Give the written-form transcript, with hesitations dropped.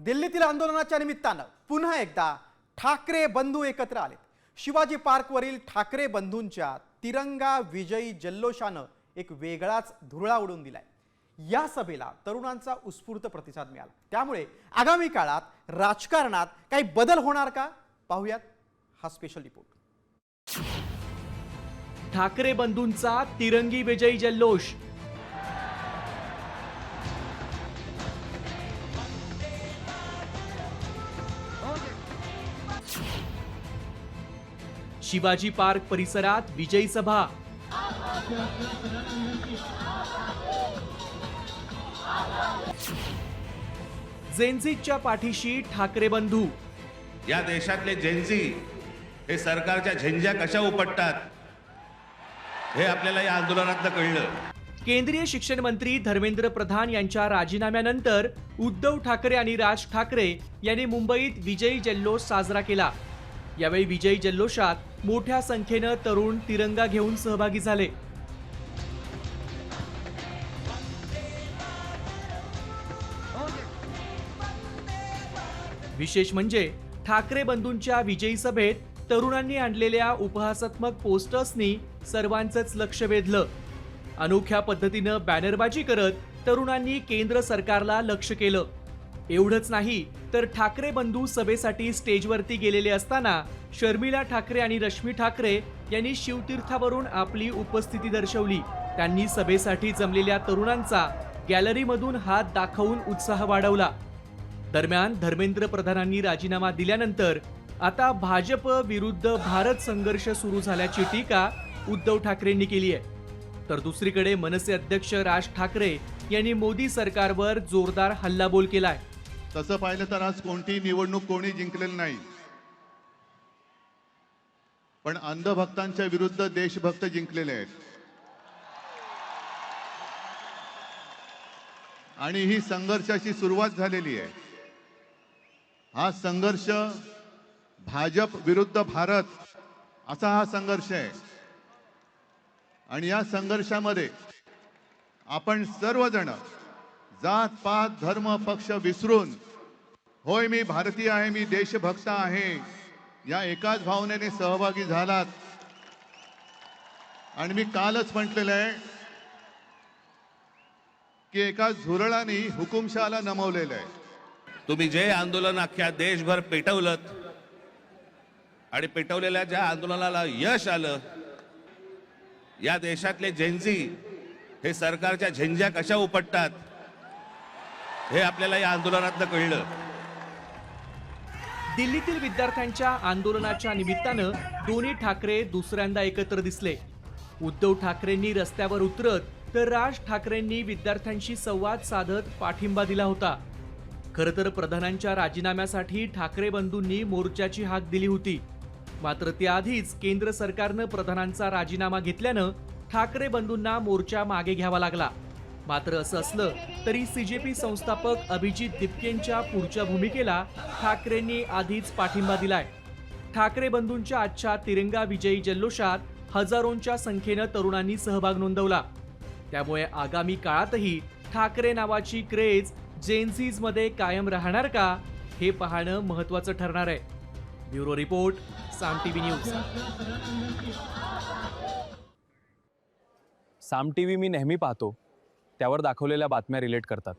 दिल्लीतील आंदोलनाच्या निमित्तानं पुन्हा एकदा ठाकरे बंधू एकत्र आलेत। शिवाजी पार्कवरील ठाकरे बंधूंच्या तिरंगा विजयी जल्लोषानं एक वेगळाच धुरळा उडवून दिलाय। या सभेला तरुणांचा उत्स्फूर्त प्रतिसाद मिळाला। त्यामुळे आगामी काळात राजकारणात काही बदल होणार का पाहूयात हा स्पेशल रिपोर्ट। ठाकरे बंधूंचा तिरंगी विजयी जल्लोष। शिवाजी पार्क परिसरात विजयी सभा। जेनझीच्या पाठीशी ठाकरे बंधू। या देशातले जेनझी हे सरकारच्या झंझ्या कशा उपटतात हे आपल्याला या आंदोलनातनं कळलं। केंद्रीय शिक्षण मंत्री धर्मेंद्र प्रधान यांच्या राजीनाम्यानंतर उद्धव ठाकरे आणि राज ठाकरे यांनी मुंबईत विजयी जल्लोष साजरा केला। यावेळी विजयी जल्लोषात मोठ्या संख्येनं तरुण तिरंगा घेऊन सहभागी झाले। विशेष म्हणजे ठाकरे बंधूंच्या विजयी सभेत तरुणांनी आणलेल्या उपहासात्मक पोस्टर्सनी सर्वांचंच लक्ष वेधलं। अनोख्या पद्धतीनं बॅनरबाजी करत तरुणांनी केंद्र सरकारला लक्ष केलं। एवढंच नाही तर ठाकरे बंधू सभेसाठी स्टेजवरती गेलेले असताना शर्मिला ठाकरे आणि रश्मी ठाकरे यांनी शिवतीर्थावरून आपली उपस्थिती दर्शवली। त्यांनी सभेसाठी जमलेल्या तरुणांचा गॅलरीमधून हात दाखवून उत्साह वाढवला। दरम्यान धर्मेंद्र प्रधानांनी राजीनामा दिल्यानंतर आता भाजप विरुद्ध भारत संघर्ष सुरू झाल्याची टीका उद्धव ठाकरेंनी केली आहे। तर दुसरीकडे मनसे अध्यक्ष राज ठाकरे यांनी मोदी सरकारवर जोरदार हल्लाबोल केलाय। तसं पाहिलं तर आज कोणतीही निवडणूक कोणी जिंकलेली नाही, पण अंधभक्तांच्या विरुद्ध देशभक्त जिंकलेले आहेत। आणि ही संघर्षाची सुरुवात झालेली आहे। हा संघर्ष भाजप विरुद्ध भारत असा हा संघर्ष आहे। आणि या संघर्षामध्ये आपण सर्वजण जात पात धर्म पक्ष विसरून होय मी भारतीय आहे, मी देशभक्त आहे या एकाच भावनेने सहभागी झालात। आणि मी कालच म्हटलेलं आहे की एका झुरळाने हुकुमशहाला नमवलेलं आहे। तुम्ही जे आंदोलन अख्ख्या देशभर पेटवलं आणि पेटवलेल्या ज्या आंदोलनाला यश आलं, या देशातले जेनझी हे सरकारच्या झंझ्या कशा उपटतात हे आपल्याला या आंदोलनातनं कळलं। दिल्लीतील विद्यार्थ्यांच्या आंदोलनाच्या निमित्तानं दोन्ही ठाकरे दुसऱ्यांदा एकत्र दिसले। उद्धव ठाकरेंनी रस्त्यावर उतरत तर राज ठाकरेंनी विद्यार्थ्यांशी संवाद साधत पाठिंबा दिला होता। खरं तर प्रधानांच्या राजीनाम्यासाठी ठाकरे बंधूंनी मोर्चाची हाक दिली होती, मात्र त्याआधीच केंद्र सरकारनं प्रधानांचा राजीनामा घेतल्यानं ठाकरे बंधूंना मोर्चा मागे घ्यावा लागला। मात्र असं असलं तरी सीजेपी संस्थापक अभिजित दिपकेंच्या पुढच्या भूमिकेला ठाकरेंनी आधीच पाठिंबा दिलाय। ठाकरे बंधूंच्या आजच्या तिरंगा विजयी जल्लोषात हजारोंच्या संख्येनं तरुणांनी सहभाग नोंदवला। त्यामुळे आगामी काळातही ठाकरे नावाची क्रेज जेनझीज मध्ये कायम राहणार का हे पाहणं महत्त्वाचं ठरणार आहे। ब्युरो रिपोर्ट, साम टीव्ही न्यूज। साम टीव्ही मी नेहमी पाहतो, त्यावर दाखवलेल्या बातम्या रिलेट करतात।